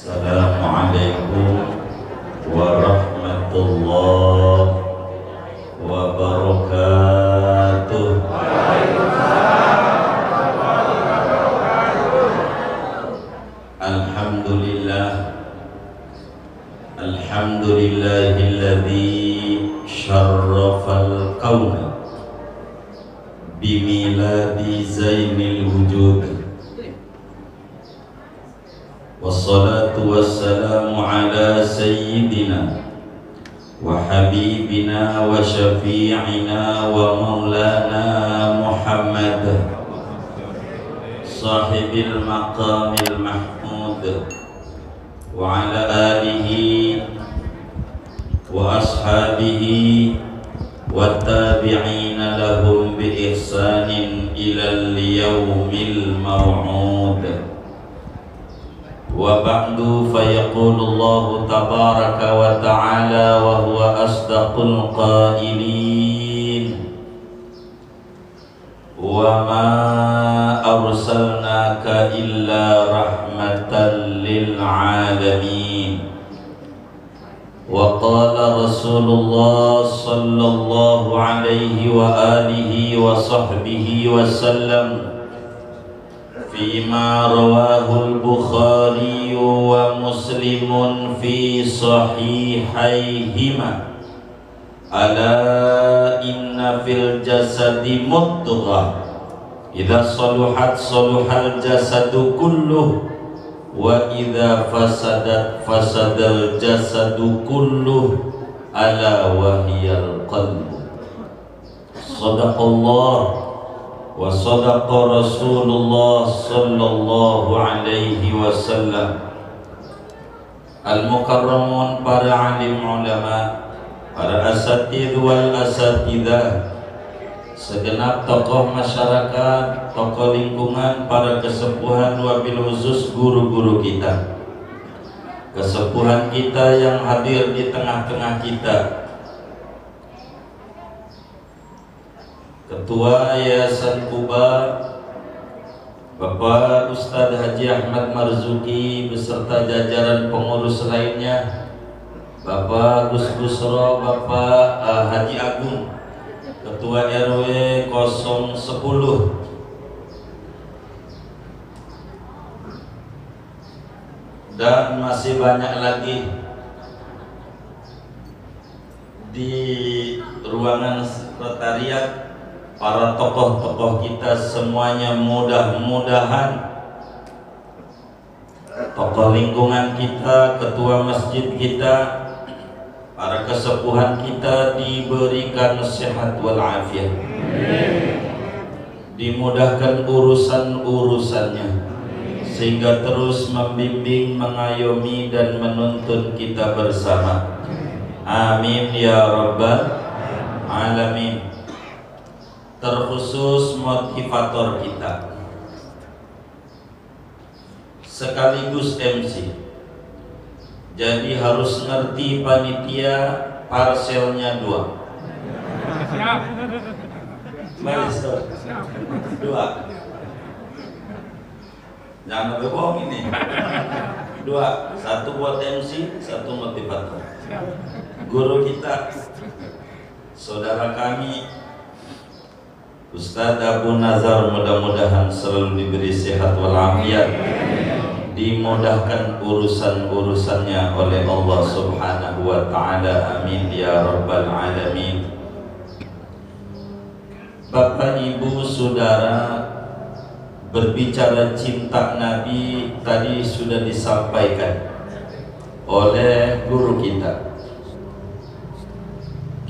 Assalamualaikum warahmatullahi wabarakatuh. Alhamdulillahilladzi syarrafal kauna bimiladi zainil wujud. Wassalatu wassalamu ala sayyidina wa habibina wa syafi'ina wa maulana Muhammad sahibil maqamil mahmud wa ala alihi wa ashabihi wa tabi'ina lahum bi ihsanin ilal yawmil maw'ud. Wa ba'du fayaqulu Allah tabaraka wa ta'ala wa huwa asdaqul qailin wa ma arsalnaka illa rahmatan lil alamin. Wa qala Rasulullah sallallahu alaihi wa alihi wa sahbihi wa sallam فيما رواه البخاري ومسلم في صحيحيهما ألا إن في الجسد مضغة إذا صلحت صلح الجسد كله وإذا فسدت فسد الجسد كله ألا وهي القلب. صدق الله wa sadaqa Rasulullah sallallahu alaihi wasallam. Al-mukarramun, para alim ulama, para asatidz wal asatidzah, segenap tokoh masyarakat, tokoh lingkungan, para kesepuhan, wabil khusus guru-guru kita, kesepuhan kita yang hadir di tengah-tengah kita, Ketua Yayasan Kuba Bapak Ustadz Haji Ahmad Marzuki beserta jajaran pengurus lainnya, Bapak Gus Busro, Bapak Haji Agung, Ketua RW 010, dan masih banyak lagi di ruangan sekretariat. Para tokoh-tokoh kita semuanya, mudah-mudahan tokoh lingkungan kita, ketua masjid kita, para kesepuhan kita diberikan sehat walafiat, dimudahkan urusan-urusannya, sehingga terus membimbing, mengayomi dan menuntun kita bersama. Amin ya rabbal alamin. Terkhusus motivator kita sekaligus MC, jadi harus ngerti panitia parselnya 2. Siap. Siap. 2. Jangan bohong ini. 2, 1 buat MC, 1 motivator. Guru kita, saudara kami Ustadz Abu Nazar, mudah-mudahan selalu diberi sehat walafiat, dimudahkan urusan-urusannya oleh Allah subhanahu wa ta'ala. Amin ya rabbal alamin. Bapak, Ibu, Saudara, berbicara cinta Nabi tadi sudah disampaikan oleh guru kita.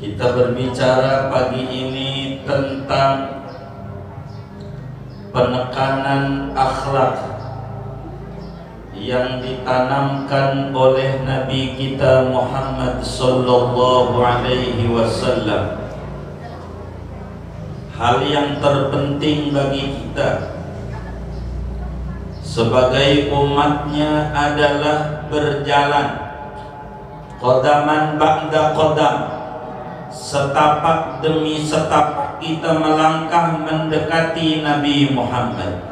Kita berbicara pagi ini tentang penekanan akhlak yang ditanamkan oleh Nabi kita Muhammad sallallahu alaihi wasallam. Hal yang terpenting bagi kita sebagai umatnya adalah berjalan qadaman ba'da qadam, setapak demi setapak kita melangkah mendekati Nabi Muhammad.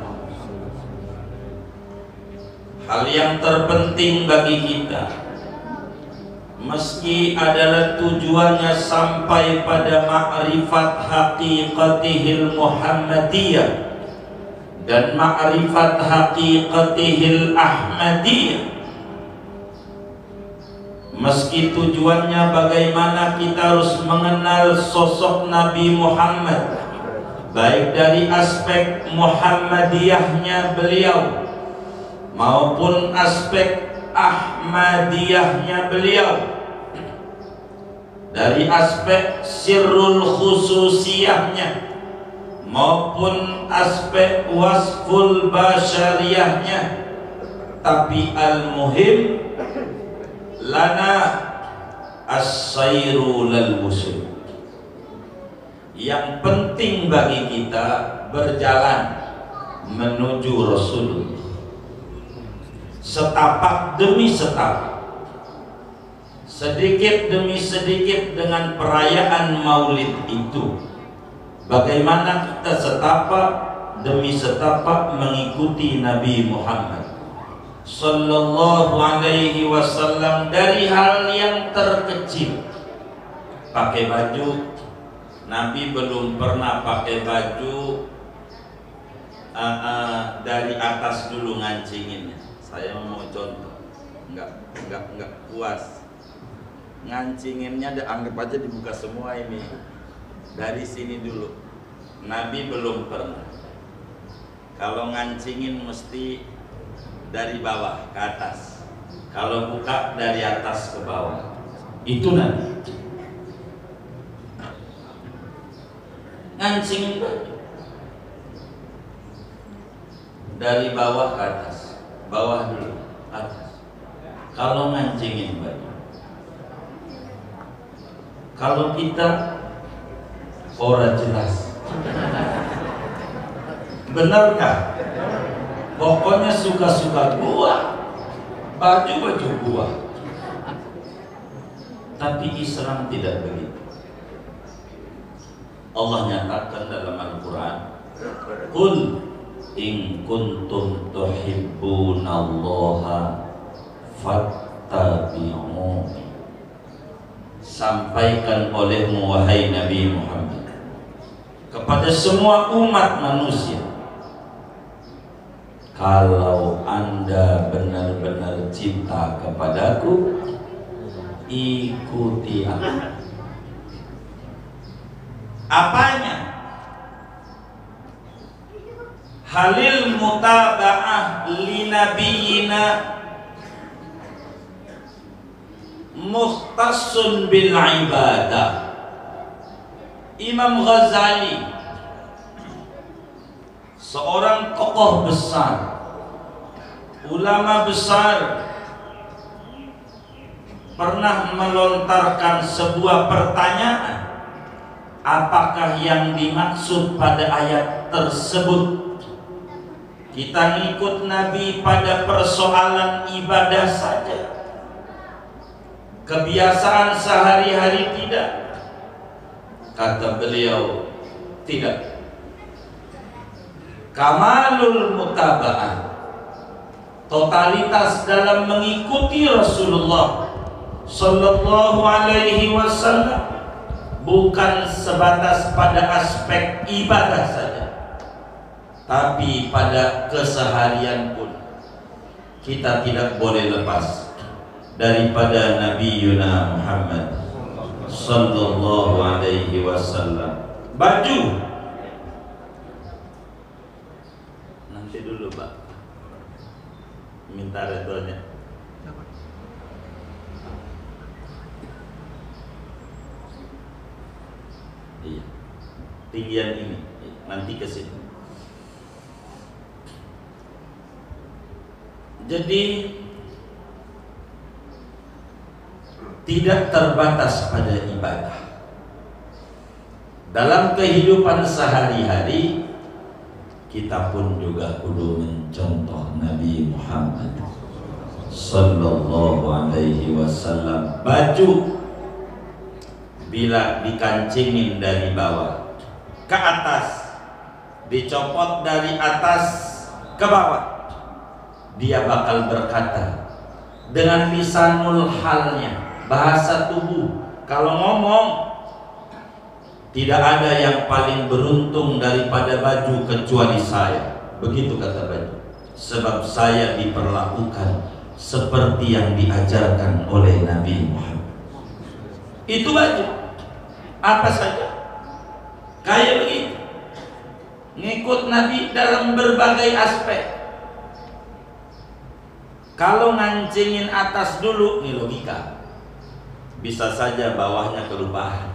hal yang terpenting bagi kita, meski adalah tujuannya sampai pada ma'rifat haqiqatihil Muhammadiyah dan ma'rifat haqiqatihil Ahmadiyah, meski tujuannya bagaimana kita harus mengenal sosok Nabi Muhammad, baik dari aspek Muhammadiyahnya beliau maupun aspek Ahmadiyahnya beliau, dari aspek sirrul khususiyahnya maupun aspek wasful basyariyahnya. Tapi al-muhim lana as-sayru lal wusul. Yang penting bagi kita berjalan menuju Rasulullah, setapak demi setapak, sedikit demi sedikit dengan perayaan maulid itu. Bagaimana kita setapak demi setapak mengikuti Nabi Muhammad Sallallahu Alaihi Wasallam, dari hal yang terkecil, pakai baju. Nabi belum pernah pakai baju dari atas dulu ngancinginnya. Saya mau contoh, nggak puas ngancinginnya, anggap aja dibuka semua ini, dari sini dulu. Nabi belum pernah. Kalau ngancingin mesti dari bawah ke atas, kalau buka dari atas ke bawah. Itu Nabi ngancingin dari bawah ke atas, bawah dulu, atas. Kalau ngancingin baju, kalau kita orang jelas, benarkah? Pokoknya suka-suka gua, baju gua. Tapi Islam tidak begitu. Allah nyatakan dalam Al-Quran, Qul in kuntum tuhibbunallaha fattabi'uni. Sampaikan olehmu wahai Nabi Muhammad kepada semua umat manusia, kalau Anda benar-benar cinta kepadaku, ikuti aku. Apanya? Halil mutaba'ah li nabiyina mukhtassun bil ibadah. Imam Ghazali, seorang tokoh besar, ulama besar, pernah melontarkan sebuah pertanyaan. Apakah yang dimaksud pada ayat tersebut kita ngikut Nabi pada persoalan ibadah saja, kebiasaan sehari-hari tidak? Kata beliau, tidak. Kamalul mutaba'ah, totalitas dalam mengikuti Rasulullah Sallallahu Alaihi Wasallam, bukan sebatas pada aspek ibadah saja, tapi pada keseharian pun kita tidak boleh lepas daripada Nabi Yuna Muhammad Sallallahu Alaihi Wasallam. Baju nanti dulu Pak, minta redonya. Iya, tinggian ini nanti ke sini. Jadi tidak terbatas pada ibadah. Dalam kehidupan sehari-hari kita pun juga kudu mencontoh Nabi Muhammad Sallallahu Alaihi Wasallam. Baju bila dikancingin dari bawah ke atas, dicopot dari atas ke bawah, dia bakal berkata dengan lisanul halnya, bahasa tubuh. Kalau ngomong, tidak ada yang paling beruntung daripada Baju kecuali saya. Begitu kata Baju. Sebab saya diperlakukan seperti yang diajarkan oleh Nabi Muhammad. Itu Baju. Apa saja kayak begitu, ngikut Nabi dalam berbagai aspek. Kalau ngancingin atas dulu, ini logika, bisa saja bawahnya kelupaan.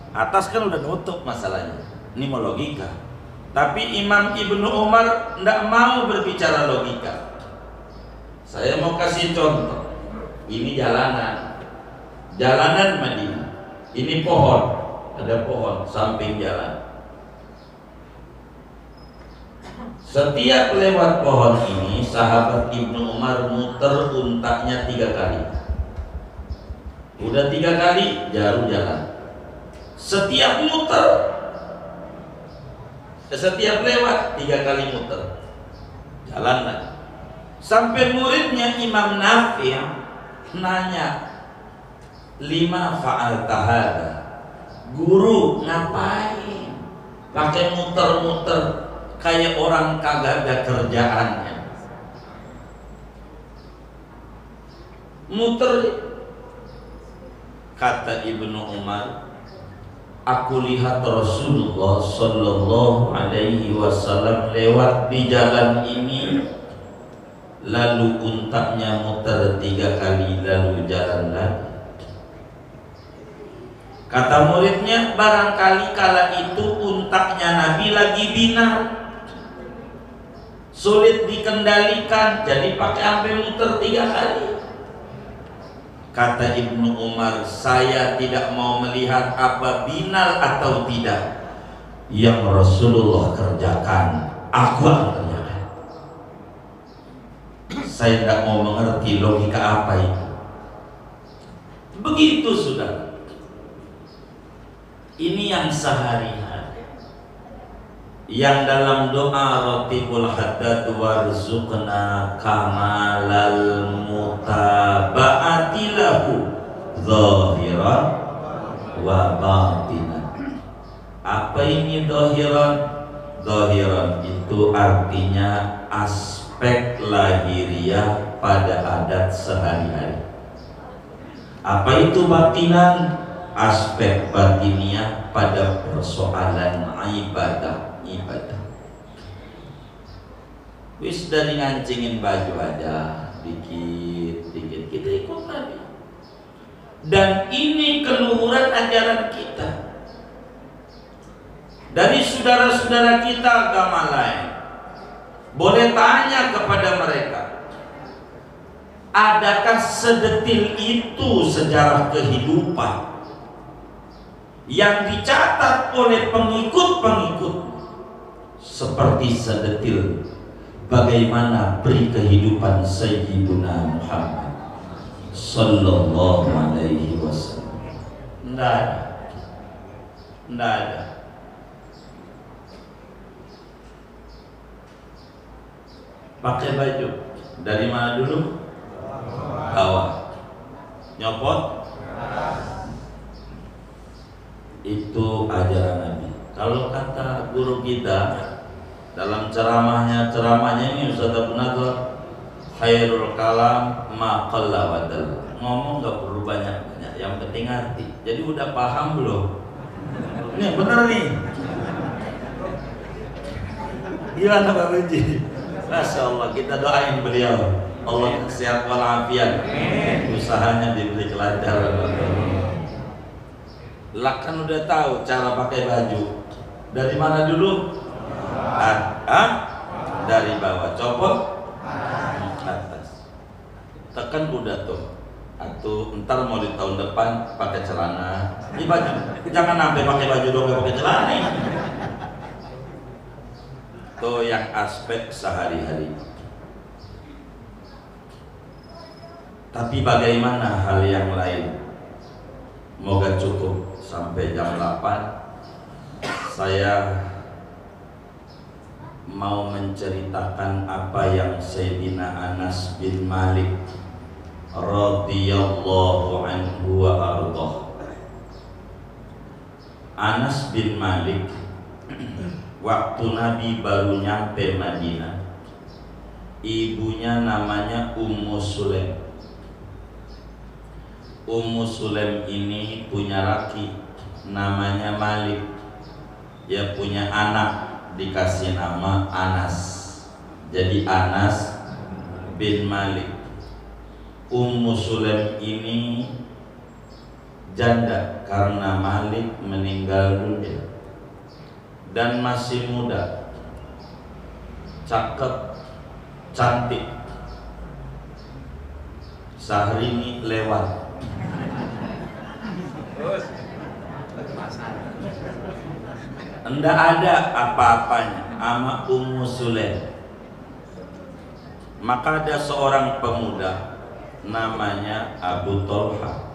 Atas kan udah nutup masalahnya, ini mau logika. Tapi Imam Ibnu Umar tidak mau berbicara logika. Saya mau kasih contoh. Ini jalanan Madinah. Ini pohon, ada pohon samping jalan. Setiap lewat pohon ini, sahabat Ibnu Umar muter untaknya 3 kali. Udah 3 kali, jarum jalan. Setiap muter, setiap lewat 3 kali muter, jalan lagi. Sampai muridnya Imam Nafi' nanya, lima fa'al tahada, guru ngapain pakai muter-muter kayak orang kagak ada kerjaannya? Muter. Kata Ibnu Umar, aku lihat Rasulullah Sallallahu Alaihi Wasallam lewat di jalan ini, lalu untaknya muter 3 kali, lalu jalan lagi. Kata muridnya, barangkali kala itu untaknya Nabi lagi binar, sulit dikendalikan, jadi pakai sampai muter 3 kali. Kata Ibnu Umar, saya tidak mau melihat apa binal atau tidak. Yang Rasulullah kerjakan, aku akan kerjakan. Saya tidak mau mengerti logika apa itu. Begitu sudah. Ini yang sehari-hari, yang dalam doa Ratibul Haddad warzuqna kamalal mutaba'ati lahu zahiran wa batinan. Apa ini zahiran? Zahiran itu artinya aspek lahiriah pada adat sehari-hari. Apa itu batinan? Aspek batiniah pada persoalan ibadah. Wis dari ngancingin Baju aja dikit kita ikut Nabi. Dan ini keluhuran ajaran kita dari saudara-saudara kita agama lain. Boleh tanya kepada mereka, adakah sedetil itu sejarah kehidupan yang dicatat oleh pengikut-pengikut seperti sedetil bagaimana peri kehidupan Sayyiduna Muhammad Sallallahu Alaihi Wasallam? Tidak ada. Pakai baju dari mana dulu? Bawah. Nyopot? Itu ajaran Nabi. Kalau kata guru kita dalam ceramahnya ini, Ustaz Abu Nadrah, khairul kalam ma qalla wa dalla. Ngomong gak perlu banyak-banyak, yang penting ngerti. Jadi udah paham belum? Ini bener nih. Gimana Pak Benji? Masya Allah, kita doain beliau, Allah sehat walafiat, usahanya diberi kelancaran. Lah kan udah tahu cara pakai baju. Dari mana dulu? Dari bawah, copot atas. Tekan udah tuh. Atau ntar mau di tahun depan pakai celana. Ini baju. Jangan sampai pakai baju dong, gak pakai celana nih. Tuh yang aspek sehari-hari. Tapi bagaimana hal yang lain? Moga cukup sampai jam 8. Saya mau menceritakan apa yang Sayyidina Anas bin Malik radhiyallahu anhu wa ardhah. Anas bin Malik waktu Nabi baru nyampe Madinah, ibunya namanya Ummu Sulaim. Ummu Sulaim ini punya laki namanya Malik. Dia punya anak dikasih nama Anas. Jadi Anas bin Malik. Ummu Sulaim ini janda karena Malik meninggal dunia dan masih muda, cakep, cantik. Syahrini lewat. Enggak ada apa-apanya sama Ummu Sulaim. Maka ada seorang pemuda namanya Abu Tolha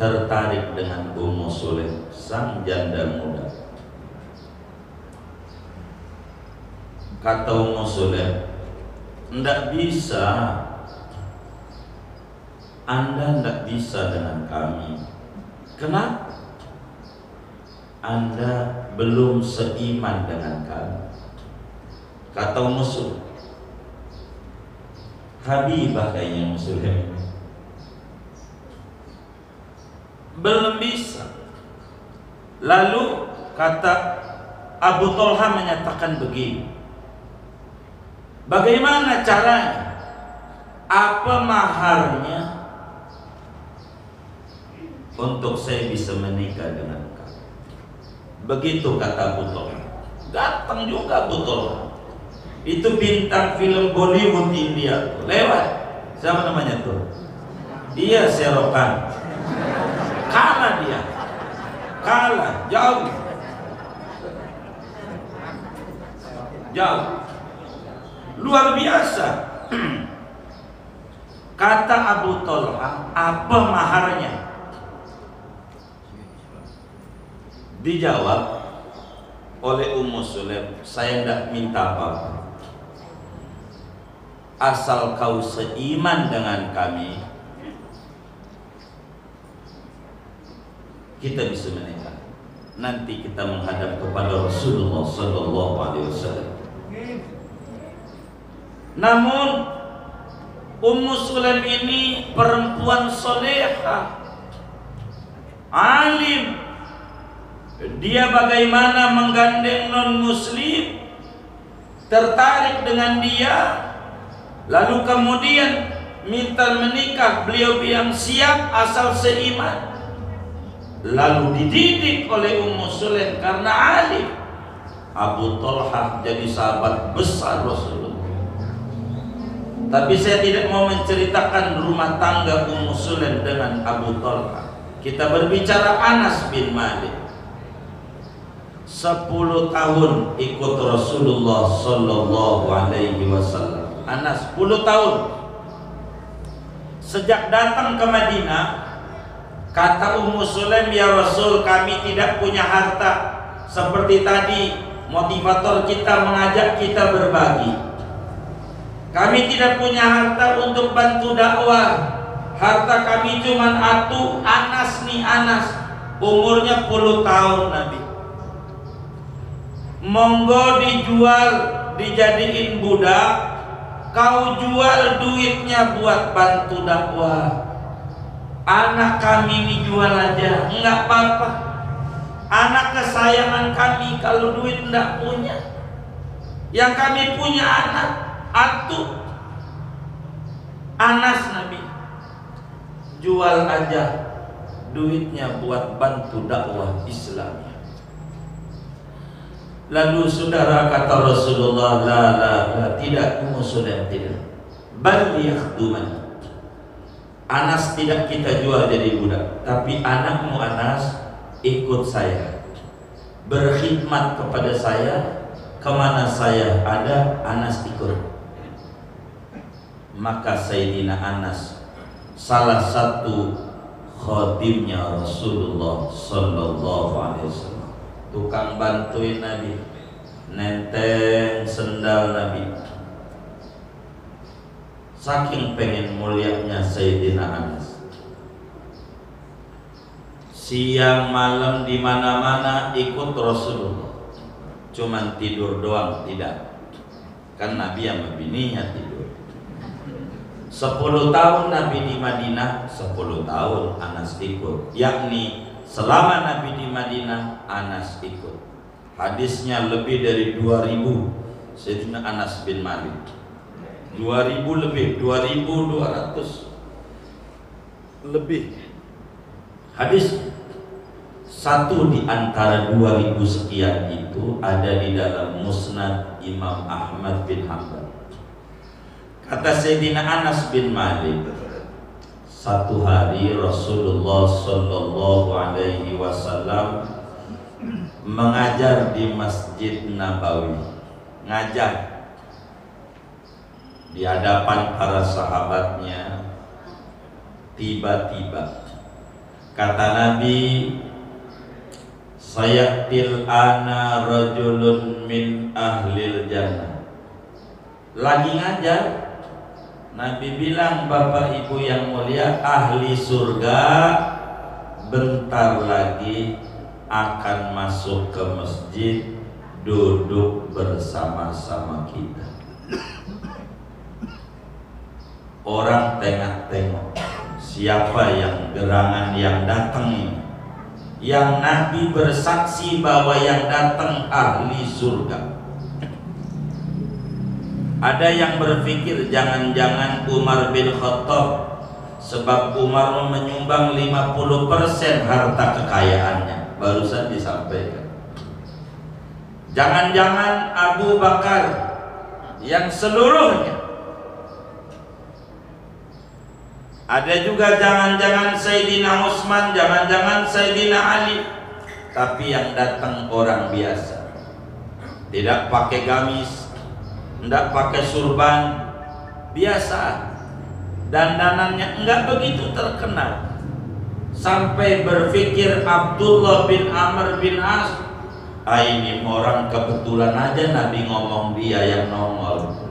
tertarik dengan Ummu Sulaim, sang janda muda. Kata Ummu Sulaim, enggak bisa, Anda enggak bisa dengan kami. Kenapa? Anda belum seiman dengan kami. Kata Ummu Sulaim, Habibah kayaknya Ummu Sulaim ini belum bisa. Lalu kata Abu Tolha menyatakan begini, bagaimana caranya? Apa maharnya untuk saya bisa menikah dengan kamu? Begitu kata Abu Tolha. Datang juga Abu Tolha. Itu bintang film Bollywood India tuh, lewat. Siapa namanya tuh? Dia Serokan. Kalah dia, kalah jauh, luar biasa. Kata Abu Tolha, apa maharnya? Dijawab oleh Ummu Sulaim, saya tidak minta apa-apa, asal kau seiman dengan kami, kita bisa menikah. Nanti kita menghadap kepada Rasulullah Sallallahu Alaihi Wasallam. Namun Ummu Sulaim ini perempuan solehah, alim. Dia bagaimana menggandeng non muslim, tertarik dengan dia, lalu kemudian minta menikah. Beliau bilang siap asal seiman. Lalu dididik oleh Ummu Sulaim karena alim. Abu Tolha jadi sahabat besar Rasulullah. Tapi saya tidak mau menceritakan rumah tangga Ummu Sulaim dengan Abu Tolha. Kita berbicara Anas bin Malik. 10 tahun ikut Rasulullah Sallallahu Alaihi Wasallam. Anas 10 tahun. Sejak datang ke Madinah, kata Ummu Sulaim, ya Rasul, kami tidak punya harta. Seperti tadi motivator kita mengajak kita berbagi. Kami tidak punya harta untuk bantu dakwah. Harta kami cuma atu. Anas nih, Anas umurnya 10 tahun Nabi. Monggo dijual, dijadiin budak, kau jual duitnya buat bantu dakwah. Anak kami dijual aja, enggak apa-apa. Anak kesayangan kami, kalau duit enggak punya. Yang kami punya anak, atu. Anas Nabi jual aja duitnya buat bantu dakwah Islam. Lalu saudara kata Rasulullah, la, tidak, Ummu Sulaim tidak. Bal yakhduman. Anas tidak kita jual jadi budak, tapi anakmu Anas ikut saya, berkhidmat kepada saya, kemana saya ada Anas ikut. Maka Sayyidina Anas salah satu khadimnya Rasulullah Sallallahu Alaihi Wasallam, tukang bantuin Nabi. nenteng sendal Nabi. Saking pengen mulianya Sayyidina Anas, siang malam di mana-mana ikut Rasulullah. Cuman tidur doang tidak, kan Nabi sama bininya tidur. 10 tahun Nabi di Madinah, 10 tahun Anas ikut, yakni selama Nabi di Madinah Anas ikut. Hadisnya lebih dari 2000 Sayyidina Anas bin Malik. 2000 lebih, 2200 lebih hadis. Satu di antara 2000 sekian itu ada di dalam Musnad Imam Ahmad bin Hanbal. Kata Sayyidina Anas bin Malik, satu hari Rasulullah Sallallahu Alaihi Wasallam mengajar di Masjid Nabawi, ngajar di hadapan para sahabatnya. Tiba-tiba kata Nabi, sayatil ana rajulun min ahlil jannah. Lagi ngajar, Nabi bilang, Bapak Ibu yang mulia, ahli surga bentar lagi akan masuk ke masjid, duduk bersama-sama kita. Orang tengok-tengok siapa yang gerangan yang datang ini, yang Nabi bersaksi bahwa yang datang ahli surga. Ada yang berpikir jangan-jangan Umar bin Khattab, sebab Umar menyumbang 50% harta kekayaannya, barusan disampaikan. Jangan-jangan Abu Bakar yang seluruhnya. Ada juga jangan-jangan Sayyidina Utsman, jangan-jangan Sayyidina Ali. Tapi yang datang orang biasa, tidak pakai gamis, tidak pakai surban, biasa. Dandanannya enggak begitu terkenal. Sampai berpikir Abdullah bin Amr bin As, ini orang kebetulan aja Nabi ngomong dia yang nongol.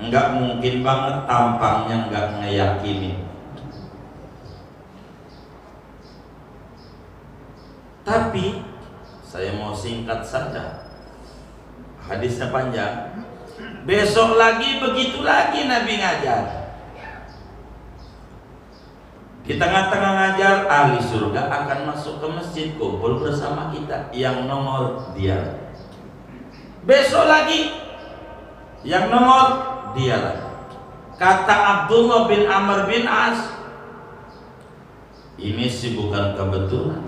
Enggak mungkin banget tampangnya enggak ngeyakini. Tapi saya mau singkat saja, hadisnya panjang. Besok lagi begitu lagi Nabi ngajar. Di tengah-tengah ngajar, ahli surga akan masuk ke masjid, kumpul bersama kita. Yang nongol dia. Besok lagi yang nongol dia lagi. Kata Abdullah bin Amr bin As, ini sih bukan kebetulan.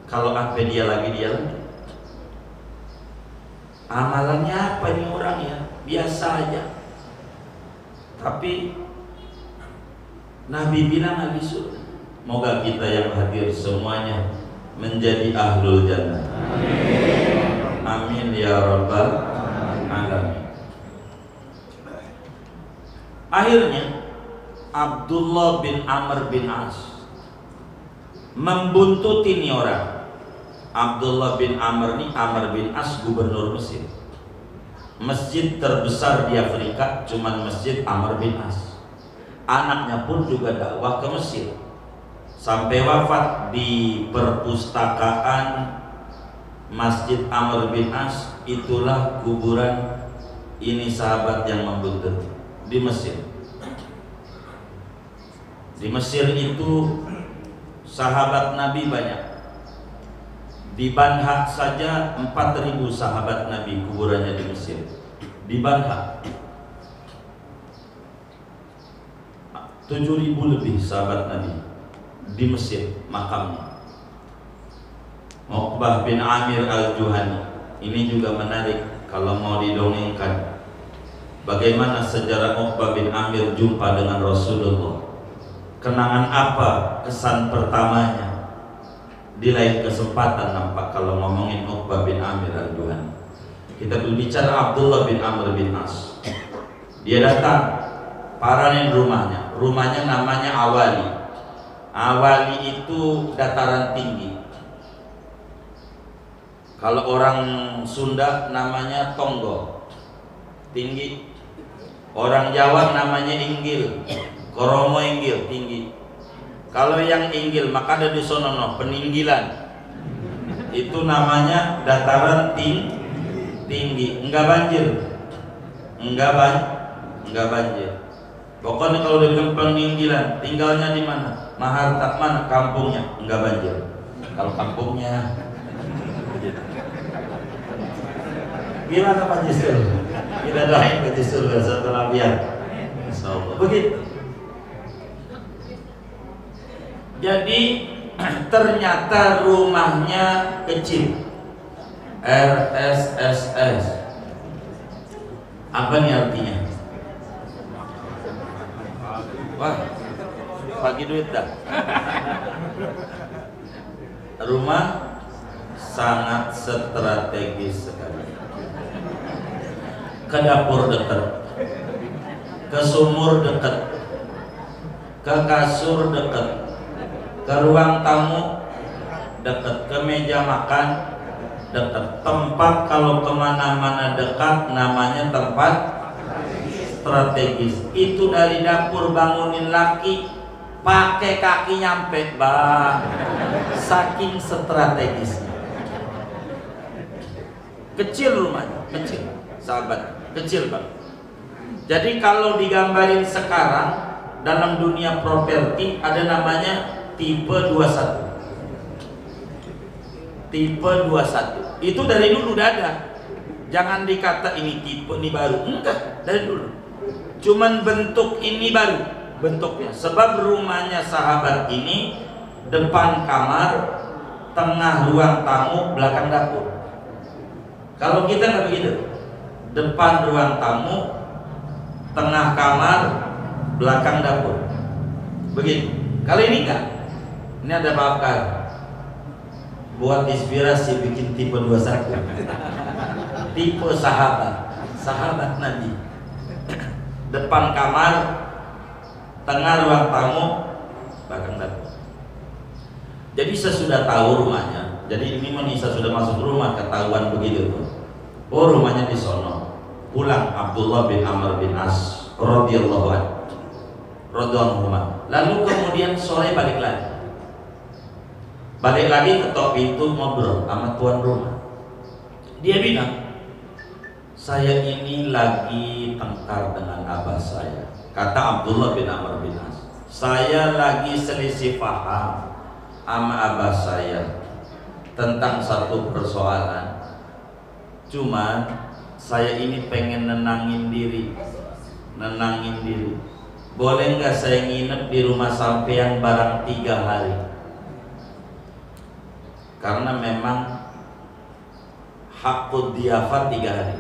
Kalau apa dia lagi, dia lagi. Amalannya apa ini orang ya? Biasa aja. Tapi Nabi bilang ahli surga. Moga kita yang hadir semuanya menjadi ahlul jannah. Amin. Amin ya rabbal alamin. Akhirnya Abdullah bin Amr bin As membuntuti ini orang. Abdullah bin Amr ini, Amr bin As gubernur Mesir. Masjid terbesar di Afrika cuman Masjid Amr bin As. Anaknya pun juga dakwah ke Mesir. Sampai wafat di perpustakaan Masjid Amr bin As. Itulah kuburan ini sahabat yang membuntut di Mesir. Di Mesir itu sahabat Nabi banyak. Di Banha saja 4.000 sahabat Nabi kuburannya di Mesir. Di Banha 7.000 lebih sahabat Nabi di Mesir makamnya. Uqbah bin Amir al-Juhani ini juga menarik kalau mau didongengkan. Bagaimana sejarah Uqbah bin Amir jumpa dengan Rasulullah? Kenangan apa kesan pertamanya? Di lain kesempatan nampak kalau ngomongin Uqbah bin Amir al-Juhani. Kita berbicara Abdullah bin Amr bin As. Dia datang, paranin rumahnya. Rumahnya namanya Awali. Awali itu dataran tinggi. Kalau orang Sunda namanya tonggo, tinggi. Orang Jawa namanya inggil, koromo inggil, tinggi. Kalau yang inggil maka ada di sonono peninggilan. Itu namanya dataran tinggi, enggak banjir. Enggak banjir. Pokoknya kalau udah bilang peninggilan, tinggalnya di mana? Maharta mana? Kampungnya enggak banjir. Kalau kampungnya gimana Pak Jisul? Kita doain Pak Jisul setelah biar. Insyaallah. Begitu. Jadi ternyata rumahnya kecil. RSSS. Apa nih artinya? Wah, bagi duit dah. Rumah sangat strategis sekali. Ke dapur dekat, ke sumur dekat, ke kasur dekat, ke ruang tamu dekat, ke meja makan dekat. Tempat kalau kemana-mana dekat namanya tempat strategis. Itu dari dapur bangunin laki pakai kaki nyampe bang, saking strategisnya. Kecil rumahnya, kecil sahabat, kecil bang. Jadi kalau digambarin sekarang dalam dunia properti ada namanya tipe 21. Tipe 21 itu dari dulu udah ada. Jangan dikata ini tipe ini baru, enggak, dari dulu. Cuman bentuk ini baru bentuknya. Sebab rumahnya sahabat ini depan kamar, tengah ruang tamu, belakang dapur. Kalau kita nggak begitu, depan ruang tamu, tengah kamar, belakang dapur. Begitu. Kalau ini enggak. Ini ada bakar. Buat inspirasi bikin tipe 21. Tipe sahabat, sahabat Nabi. Depan kamar, tengah ruang tamu, belakang dapur. Jadi sesudah tahu rumahnya. Jadi ini Nisa sudah masuk rumah, ketahuan begitu tuh. Oh rumahnya di sono. Pulang Abdullah bin Amr bin As radhiyallahu anhu. Lalu kemudian sore balik lagi. Balik lagi ketok pintu ngobrol sama tuan rumah. Dia bilang, saya ini lagi tengkar dengan abah saya. Kata Abdullah bin Amr bin As, saya lagi selisih paham sama abah saya tentang satu persoalan. Cuman saya ini pengen nenangin diri. Boleh nggak saya nginep di rumah sampean barang 3 hari? Karena memang hakul diafat 3 hari,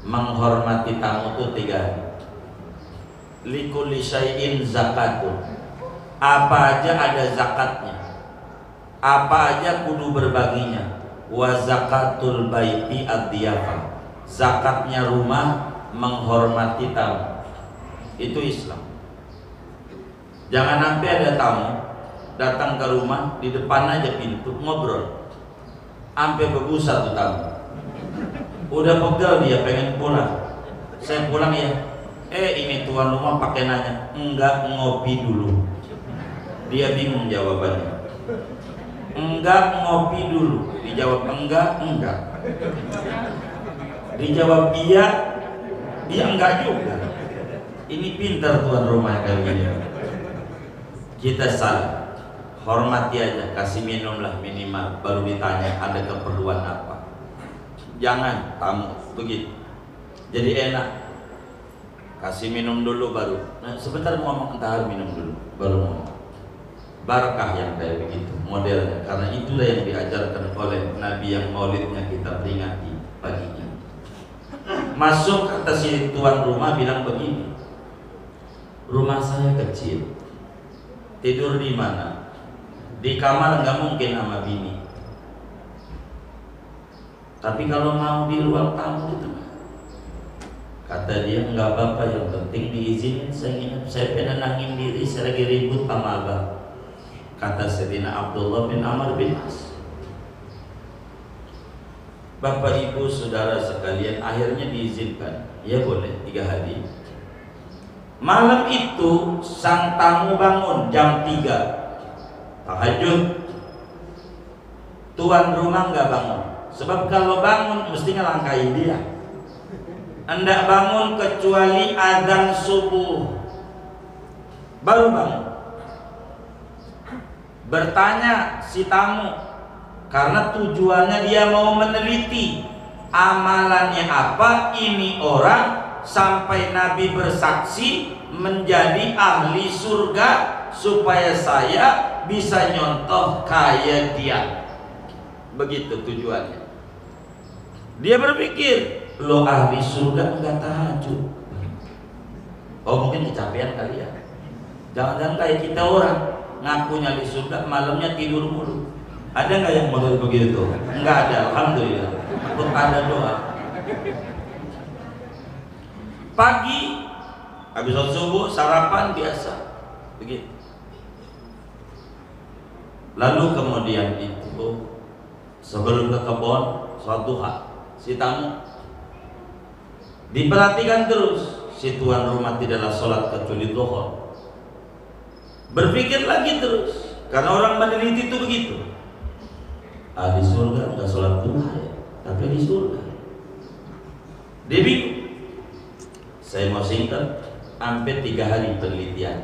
menghormati tamu itu 3 hari. Likulli syai'in zakatun, apa aja ada zakatnya, apa aja kudu berbaginya. Wa zakatul baiti ad-diyafah, zakatnya rumah menghormati tamu. Itu Islam. Jangan sampai ada tamu datang ke rumah, di depan aja pintu ngobrol sampai berbusa tuh tamu. Udah pegal dia pengen pulang. Saya pulang ya. Ini tuan rumah pakai nanya, enggak ngopi dulu. Dia bingung jawabannya. Enggak ngopi dulu. Dijawab enggak. Dijawab iya enggak juga. Ini pintar tuan rumah kayak gini. Kita salah. Hormati aja, kasih minum lah minimal, baru ditanya ada keperluan apa. Jangan tamu begitu. Jadi enak. Kasih minum dulu baru. Nah, sebentar ngomong, entar minum dulu baru ngomong. Barakah yang kayak begitu modelnya, karena itulah yang diajarkan oleh Nabi yang maulidnya kita peringati paginya. Masuk kata si tuan rumah bilang begini, rumah saya kecil, tidur di mana? Di kamar nggak mungkin sama bini. Tapi kalau mau di ruang tamu itu, kata dia nggak apa-apa, yang penting diizinin saya nginep, saya penenangin diri, saya lagi ribut sama abah. Kata Sayyidina Abdullah bin Amr bin As. Bapak Ibu Saudara sekalian, akhirnya diizinkan. Ya boleh 3 hari. Malam itu sang tamu bangun jam 3 tahajud. Tuan rumah nggak bangun, sebab kalau bangun mesti ngelangkain dia. Hendak bangun kecuali azan subuh baru bangun. Bertanya si tamu, karena tujuannya dia mau meneliti amalannya apa ini orang sampai Nabi bersaksi menjadi ahli surga supaya saya bisa nyontoh kayak dia. Begitu tujuannya. Dia berpikir, lo ahli surga enggak tahajud. Oh mungkin kecapean kali ya. Jangan-jangan kayak kita orang ngakunya di surga, malamnya tidur mulu. Ada nggak yang model begitu? Enggak ada, alhamdulillah. Aku ada doa. Pagi habis subuh sarapan biasa, begitu. Lalu kemudian itu sebelum ke kebun sholat duha, si tamu diperhatikan terus. Si tuan rumah tidaklah sholat kecuali duha. Berpikir lagi terus, karena orang meneliti itu begitu. Di surga enggak sholat duha ya, tapi di surga. Dia bingung. Saya mau singkat, hampir 3 hari penelitian.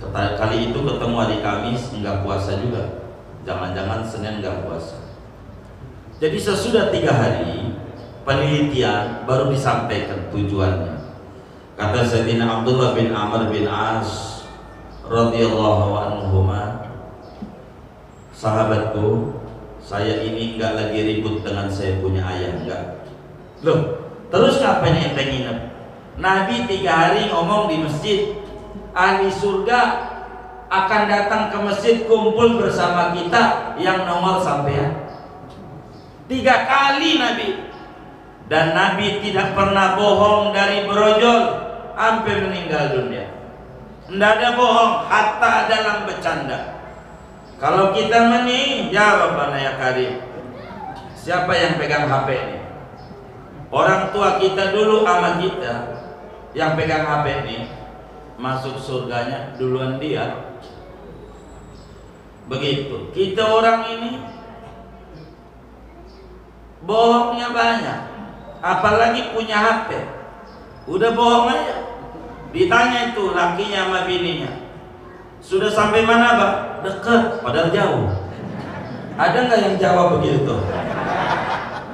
Kali itu ketemu hari Kamis enggak puasa juga. Jangan-jangan Senin enggak puasa. Jadi sesudah 3 hari penelitian baru disampaikan tujuannya. Kata Sayyidina Abdullah bin Amr bin As radhiyallahu anhuma, sahabatku, saya ini enggak lagi ribut dengan saya punya ayah, enggak. Loh, terus ngapain ente nginep? Nabi 3 hari ngomong di masjid, ahli surga akan datang ke masjid kumpul bersama kita, yang nongol sampean. 3 kali Nabi. Dan Nabi tidak pernah bohong dari brojol sampai meninggal dunia. Tidak ada bohong, hatta dalam bercanda. Kalau kita jawab ya Karim, siapa yang pegang HP ini? Orang tua kita dulu sama kita yang pegang HP ini, masuk surganya duluan dia. Begitu. Kita orang ini bohongnya banyak, apalagi punya HP. Udah bohong aja. Ditanya itu lakinya sama bininya, sudah sampai mana Bang? Dekat, padahal jauh. Ada nggak yang jawab begitu?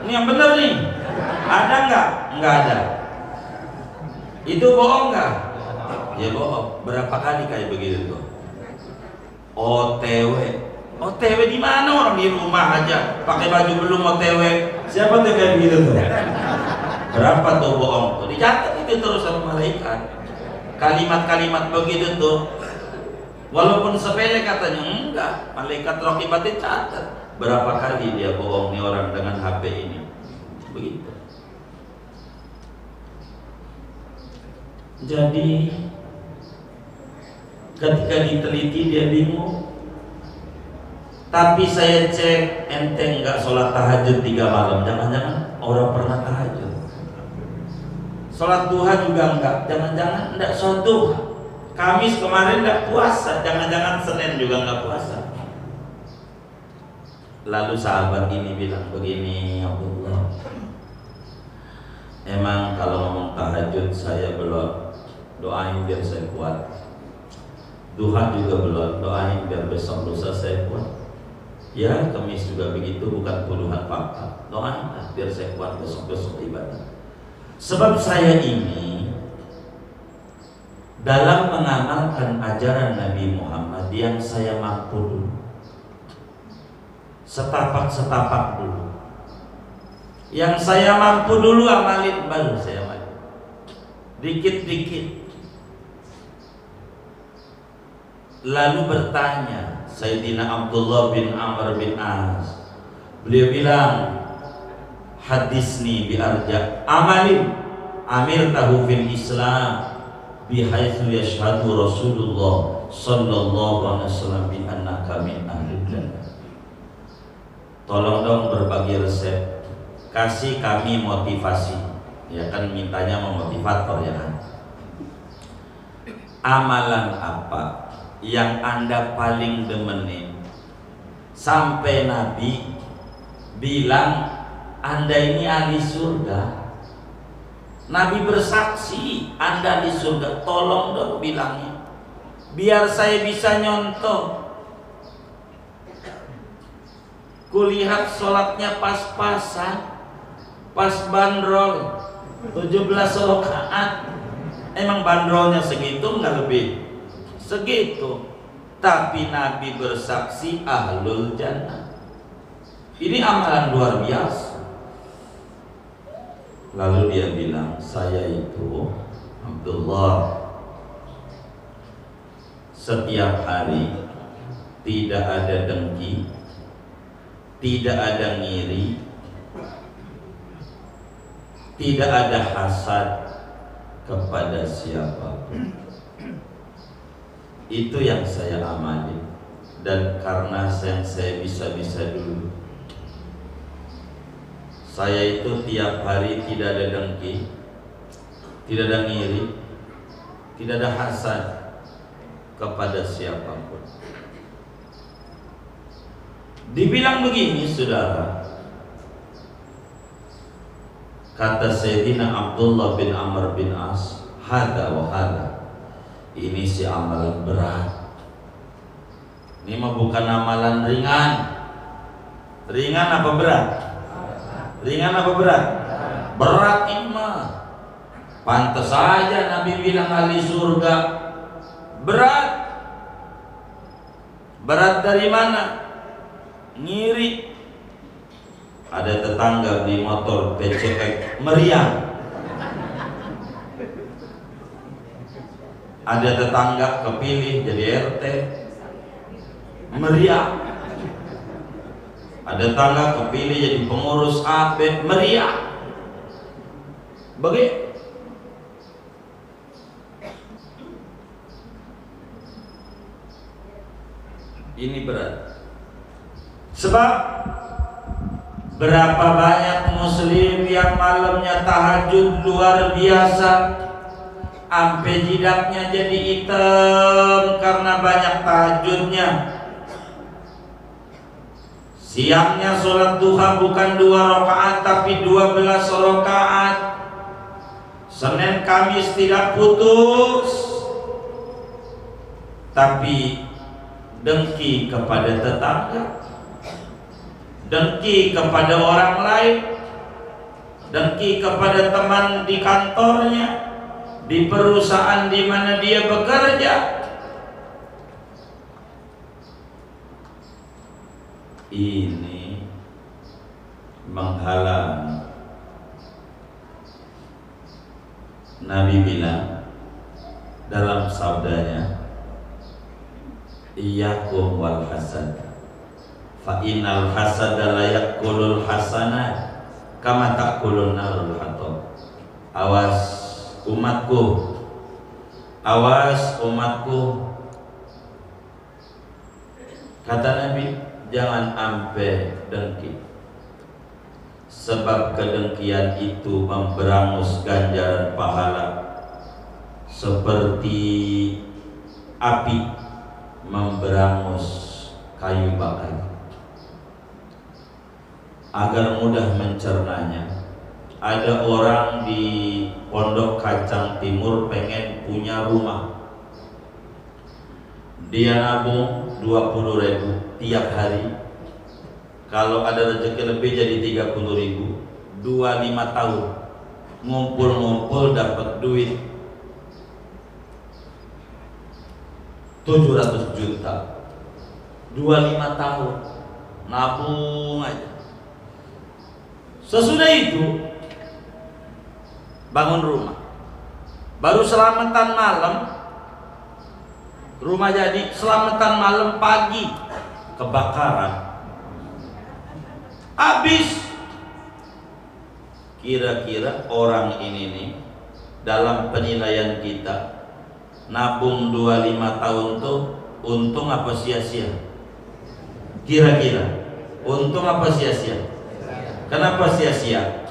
Ini yang benar nih. Ada nggak? Nggak ada. Itu bohong nggak? Ya bohong. Berapa kali kayak begitu tuh? OTW. OTW di mana? Orang di rumah aja pakai baju belum OTW. Siapa tuh kayak begitu tuh? Berapa tuh bohong tuh? Dicatat itu terus sama malaikat. Kalimat-kalimat begitu tuh, walaupun sepele katanya, enggak, malaikat raqibatin catat berapa kali dia bohong nih orang dengan HP ini. Begitu. Jadi ketika diteliti dia bingung. Tapi saya cek, ente enggak sholat tahajud 3 malam. Jangan-jangan orang pernah tahajud. Sholat duha juga enggak. Jangan-jangan enggak sholat duha. Kamis kemarin enggak puasa. Jangan-jangan Senin juga enggak puasa. Lalu sahabat ini bilang begini, Abdullah, emang kalau ngomong tahajud saya belum, doain biar saya kuat. Duha juga belum, doain biar besok lusa saya kuat. Ya, Kamis juga begitu, bukan tuduhan fakta. Doain biar saya kuat besok-besok ibadah. Sebab saya ini dalam mengamalkan ajaran Nabi Muhammad yang saya mampu dulu, setapak-setapak dulu. Yang saya mampu dulu amalin, baru saya maju. Dikit-dikit. Lalu bertanya Sayyidina Abdullah bin Amr bin As, beliau bilang, hadisni biarja amalin amir tahu fil Islam bihaitsu yashhadu Rasulullah sallallahu alaihi wasallam bi annaka min ahli jannah. tolong dong berbagi resep, kasih kami motivasi. Ya kan mintanya memotivator ya kan. Amalan apa yang Anda paling demenin sampai Nabi bilang Anda ini ahli surga? Nabi bersaksi Anda di surga, tolong dong bilangnya biar saya bisa nyontoh. Kulihat sholatnya pas-pasan, pas bandrol 17 rakaat. Emang bandrolnya segitu nggak lebih? Segitu. Tapi Nabi bersaksi ahlul jannah. Ini amalan luar biasa. Lalu dia bilang, saya itu Abdullah, setiap hari tidak ada dengki, tidak ada ngiri, tidak ada hasad kepada siapapun. Itu yang saya amali. Dan karena saya bisa-bisa dulu, saya itu tiap hari tidak ada dengki, tidak ada ngiri, tidak ada hasad kepada siapapun. Dibilang begini, saudara, kata Sayyidina Abdullah bin Amr bin As, hada wa hada, ini si amalan berat. Ini mah bukan amalan ringan. Ringan apa berat? Ringan apa berat? Berat ini mah. Pantas saja Nabi bilang ahli surga. Berat. Berat dari mana? Ngiri. Ada tetangga beli motor PCX meriah. Ada tetangga kepilih jadi RT meriah. Ada tetangga kepilih jadi pengurus AB meriah. Begitu. Ini berat. Sebab berapa banyak muslim yang malamnya tahajud luar biasa, sampai jidaknya jadi hitam karena banyak tahajudnya. Siangnya sholat duha bukan 2 rakaat tapi 12 rakaat. Senin Kamis tidak putus, tapi dengki kepada tetangga, dengki kepada orang lain, dengki kepada teman di kantornya, di perusahaan di mana dia bekerja. Ini menghalang. Nabi bilang dalam sabdanya, iyyakum wal hasad, fa innal hasada la yakulul hasanat kama takulun narul hatab. Awas umatku, awas umatku, kata Nabi, jangan ampe dengki, sebab kedengkian itu memberangus ganjaran pahala seperti api memberangus kayu bakar. Agar mudah mencernanya, ada orang di Pondok Kacang Timur pengen punya rumah. Dia nabung 20.000 tiap hari. Kalau ada rezeki lebih jadi 30.000. 25 tahun ngumpul-ngumpul dapat duit 700 juta. 25 tahun nabung aja. Sesudah itu bangun rumah. Baru selamatan malam, rumah jadi, selamatan malam pagi kebakaran. Habis. Kira-kira orang ini nih, dalam penilaian kita, nabung 25 tahun tuh untung apa sia-sia? Kira-kira Untung apa sia-sia? Kenapa sia-sia?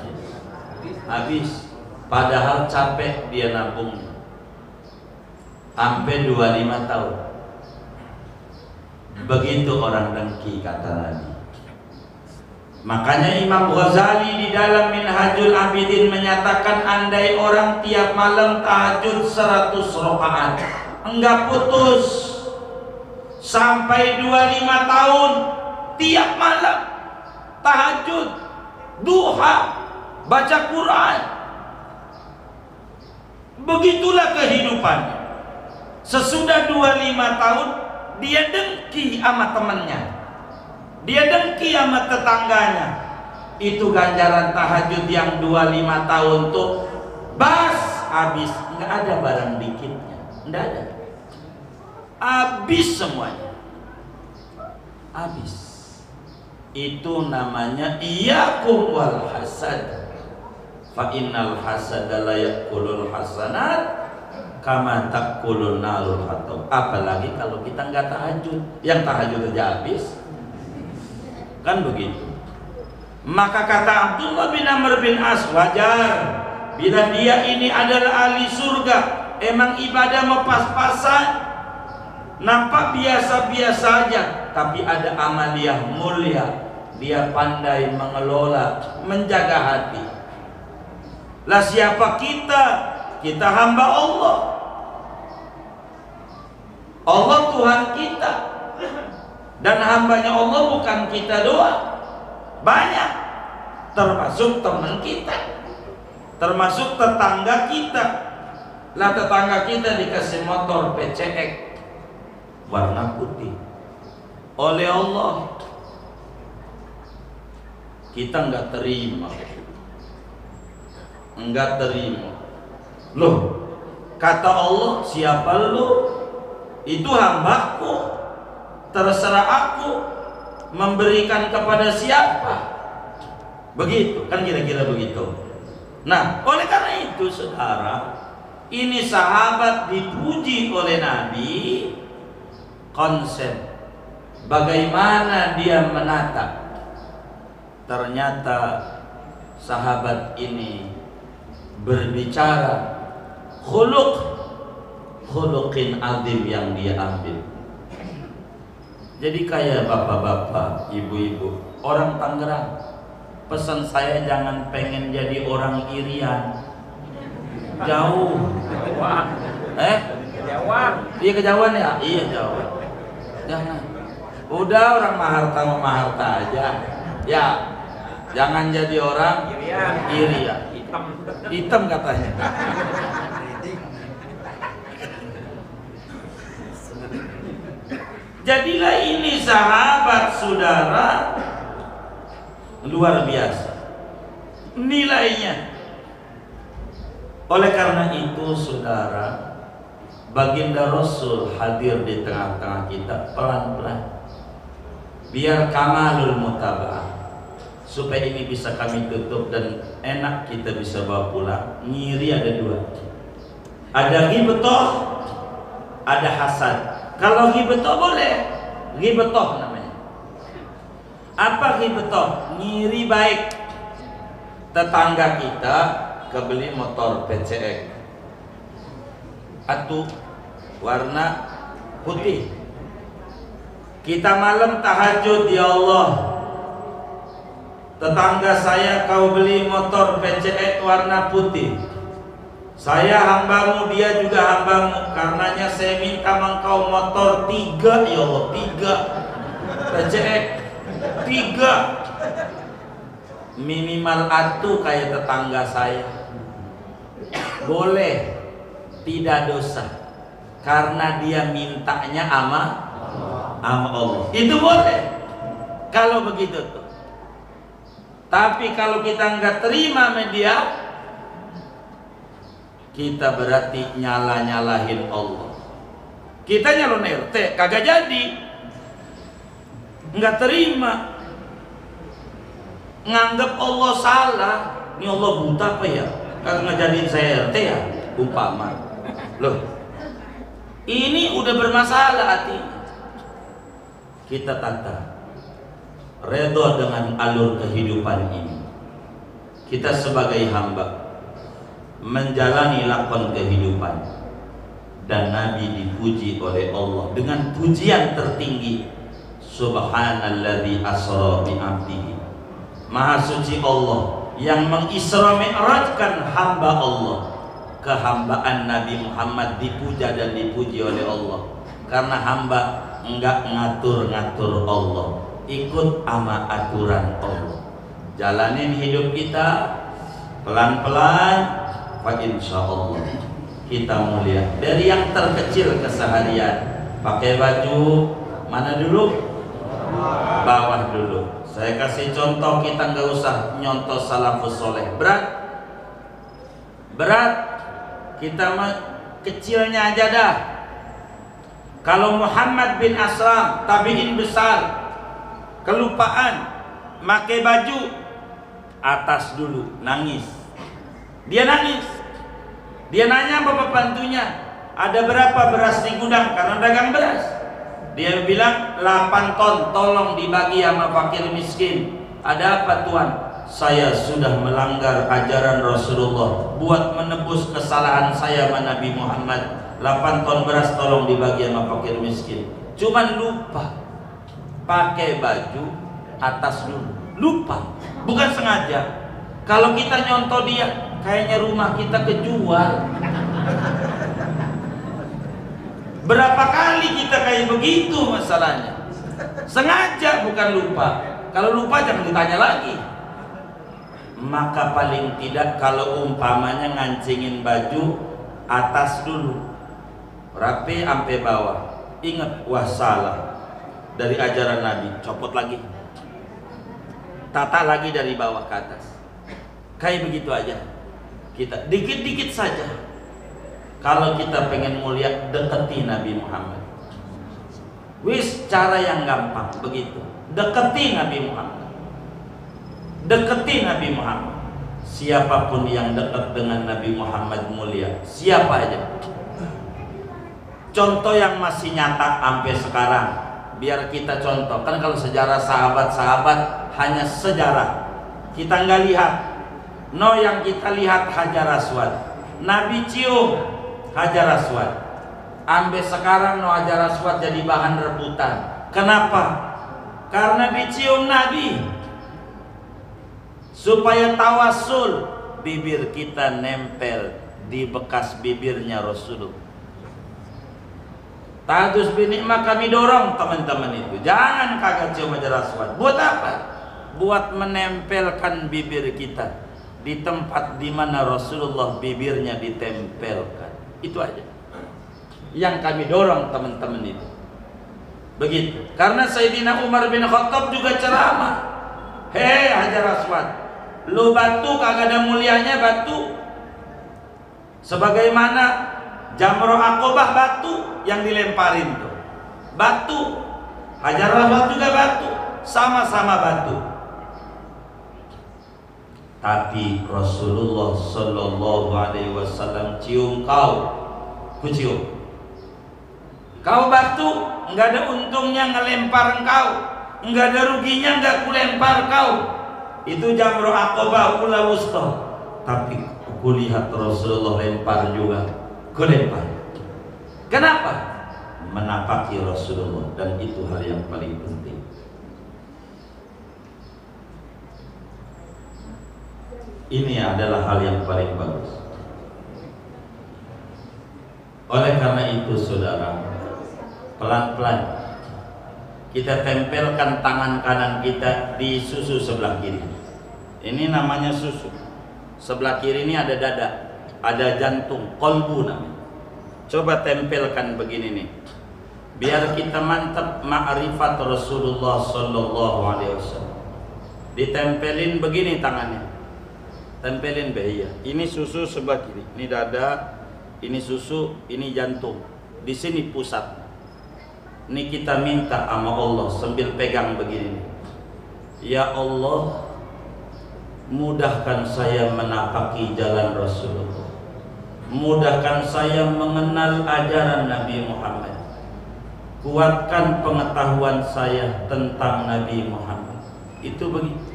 Habis. Padahal capek dia nabung sampai 25 tahun. Begitu orang dengki, kata Nabi. Makanya Imam Ghazali di dalam Minhajul Abidin menyatakan, andai orang tiap malam tahajud 100 rakaat, enggak putus sampai 25 tahun, tiap malam tahajud, duha, baca Quran, begitulah kehidupannya. Sesudah 25 tahun dia dengki sama temannya, dia dengki sama tetangganya. Itu ganjaran tahajud yang 25 tahun tuh bas habis, nggak ada barang dikitnya, nggak ada, habis semuanya, habis. Itu namanya iyyakum wal hasad, fa innal hasada la yakulul hasanat kama takulun narul hatab. Apalagi kalau kita nggak tahajud, yang tahajud aja habis, kan begitu. Maka kata Abdullah bin Amr bin As, wajar bila dia ini adalah ahli surga. Emang ibadah mau pas-pasan, nampak biasa-biasa aja, tapi ada amaliyah mulia. Dia pandai mengelola, menjaga hati. Lah siapa kita? Kita hamba Allah. Allah Tuhan kita. Dan hambanya Allah bukan kita doang, banyak, termasuk teman kita, termasuk tetangga kita. Lah tetangga kita dikasih motor PCX warna putih oleh Allah, kita nggak terima, nggak terima. Loh, kata Allah, siapa lu? Itu hambaku, terserah aku memberikan kepada siapa. Begitu kan, kira-kira begitu. Nah, oleh karena itu saudara, ini sahabat dipuji oleh Nabi. Konsep bagaimana dia menata. Ternyata sahabat ini berbicara khuluqin azim yang dia ambil. Jadi kayak bapak-bapak, ibu-ibu, orang Tangerang, pesan saya jangan pengen jadi orang irian. Jauh. Iya kejauhan ya? Iya jauh. Jangan. Udah orang Maharta aja. Ya, jangan jadi orang irian. Hitam katanya. Jadilah ini sahabat saudara luar biasa nilainya. Oleh karena itu saudara, baginda Rasul hadir di tengah-tengah kita pelan-pelan, biar kamalul mutaba'ah, supaya ini bisa kami tutup dan enak kita bisa bawa pulang. Ngiri ada dua, ada ghibtoh, ada hasad. Kalau ghibtoh boleh, ghibtoh namanya. Apa ghibtoh? Ngiri baik. Tetangga kita kebeli motor PCX atau warna putih. Kita malam tahajud, ya Allah, tetangga saya kau beli motor PCX warna putih. Saya hambamu, dia juga hambamu. Karenanya saya minta engkau motor 3, ya Allah, 3 PCX, 3 minimal atu kayak tetangga saya. Boleh, tidak dosa, karena dia mintanya ama Allah. Itu boleh kalau begitu tuh. Tapi kalau kita nggak terima media, kita berarti nyalahin Allah. Kita nyalon RT kagak jadi, nggak terima, nganggap Allah salah. Ini Allah buta apa ya? Kagak ngejadiin saya RT ya, umpama. Loh, ini udah bermasalah hati. Kita tata. redha dengan alur kehidupan ini. Kita sebagai hamba menjalani lakon kehidupan, dan Nabi dipuji oleh Allah dengan pujian tertinggi, subhanalladzi asra bi 'abdihi. Maha suci Allah yang mengisra mi'rajkan hamba Allah. Kehambaan Nabi Muhammad dipuja dan dipuji oleh Allah karena hamba enggak ngatur-ngatur Allah, ikut ama aturan Allah. Jalanin hidup kita pelan-pelan, fa insyaallah kita mulia. Dari yang terkecil keseharian, pakai baju mana dulu? Bawah dulu. Saya kasih contoh, kita nggak usah nyontoh salafus soleh. Berat. Kita mah kecilnya aja dah. Kalau Muhammad bin Aslam, tabi'in besar, kelupaan, pakai baju atas dulu, nangis. Dia nangis. Dia nanya bapak bantunya, ada berapa beras di gudang karena dagang beras. Dia bilang 8 ton, tolong dibagi sama fakir miskin. Ada apa tuan? Saya sudah melanggar ajaran Rasulullah buat menebus kesalahan saya sama Nabi Muhammad. 8 ton beras tolong dibagi sama fakir miskin. Cuman lupa pakai baju atas dulu. Lupa, bukan sengaja. Kalau kita nyontoh dia, kayaknya rumah kita kejual. Berapa kali kita kayak begitu masalahnya? Sengaja, bukan lupa. Kalau lupa jangan ditanya lagi. Maka paling tidak kalau umpamanya ngancingin baju atas dulu, rapi sampai bawah, ingat wah salah dari ajaran Nabi, copot lagi, tata lagi dari bawah ke atas. Kayak begitu aja. Kita dikit-dikit saja. Kalau kita pengen mulia, deketi Nabi Muhammad. Wis cara yang gampang begitu. Deketi Nabi Muhammad. Deketi Nabi Muhammad. Siapapun yang dekat dengan Nabi Muhammad mulia, siapa aja. Contoh yang masih nyata sampai sekarang, biar kita contoh. Kan kalau sejarah sahabat-sahabat hanya sejarah, kita nggak lihat. No, yang kita lihat Hajar Aswad. Nabi cium Hajar Aswad. Sampai sekarang no Hajar Aswad jadi bahan rebutan. Kenapa? Karena dicium Nabi. Supaya tawasul, bibir kita nempel di bekas bibirnya Rasulullah. Tahdus binikmah kami dorong teman-teman itu, jangan kagak cium Hajar Aswad. Buat apa? Buat menempelkan bibir kita di tempat di mana Rasulullah bibirnya ditempelkan. Itu aja yang kami dorong teman-teman itu. Begitu. Karena Sayyidina Umar bin Khattab juga ceramah. Hei Hajar Aswad, lu batu kagak ada mulianya batu. Sebagaimana Jamroh Aqobah batu yang dilemparin tuh. Batu. Hajar Aswad juga batu. Sama-sama batu. Tapi Rasulullah Sallallahu Alaihi Wasallam cium kau, ku cium. Kau batu, nggak ada untungnya ngelempar engkau, nggak ada ruginya nggak ku lempar kau. Itu Jamroh Aqobah ula wusta. Tapi ku lihat Rasulullah lempar juga, ku lempar. Kenapa? Menapaki Rasulullah, dan itu hal yang paling penting. Ini adalah hal yang paling bagus. Oleh karena itu saudara, pelan-pelan kita tempelkan tangan kanan kita di susu sebelah kiri. Ini namanya susu. Sebelah kiri ini ada dada, ada jantung, kolbu namanya. Coba tempelkan begini nih, biar kita mantap ma'rifat Rasulullah Sallallahu Alaihi Wasallam. Ditempelin begini tangannya. Tempelin bahaya. Ini susu sebelah kiri, ini dada, ini susu, ini jantung. Di sini pusat. Ini kita minta sama Allah sambil pegang begini. Ya Allah, mudahkan saya menapaki jalan Rasulullah. Mudahkan saya mengenal ajaran Nabi Muhammad. Kuatkan pengetahuan saya tentang Nabi Muhammad. Itu begitu.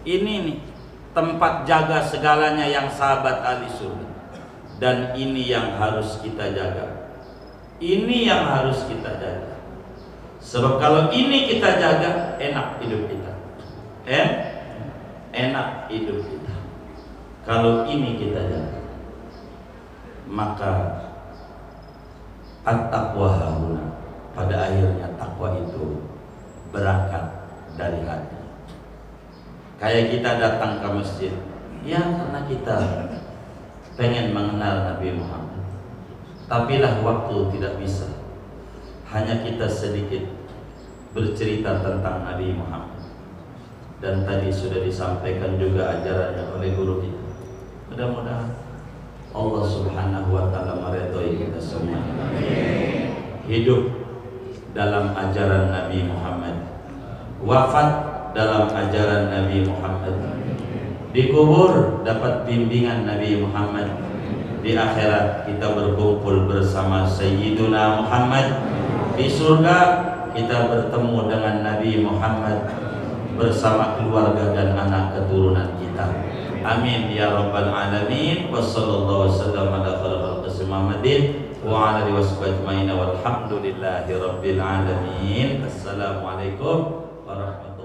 Ini nih tempat jaga segalanya yang sahabat ahli surga. Dan ini yang harus kita jaga. Ini yang harus kita jaga. Sebab kalau ini kita jaga, enak hidup kita. Enak hidup kita. Kalau ini kita jaga, maka at-taqwa hauna. Pada akhirnya takwa itu berangkat dari hati. Kayak kita datang ke masjid, ya karena kita pengen mengenal Nabi Muhammad. Tapi lah waktu tidak bisa. Hanya kita sedikit bercerita tentang Nabi Muhammad. Dan tadi sudah disampaikan juga ajarannya oleh guru kita. Mudah-mudahan Allah Subhanahu wa taala meridhai kita semua. Hidup dalam ajaran Nabi Muhammad, wafat dalam ajaran Nabi Muhammad, dikubur dapat bimbingan Nabi Muhammad, di akhirat kita berkumpul bersama Sayyiduna Muhammad, di surga kita bertemu dengan Nabi Muhammad bersama keluarga dan anak keturunan kita. Amin ya rabbal alamin. Wassallallahu wasallam ala khairil Muhammadin wa ala alihi washabbihi ajmain walhamdulillahi rabbil alamin. Assalamualaikum warahmatullahi wabarakatuh.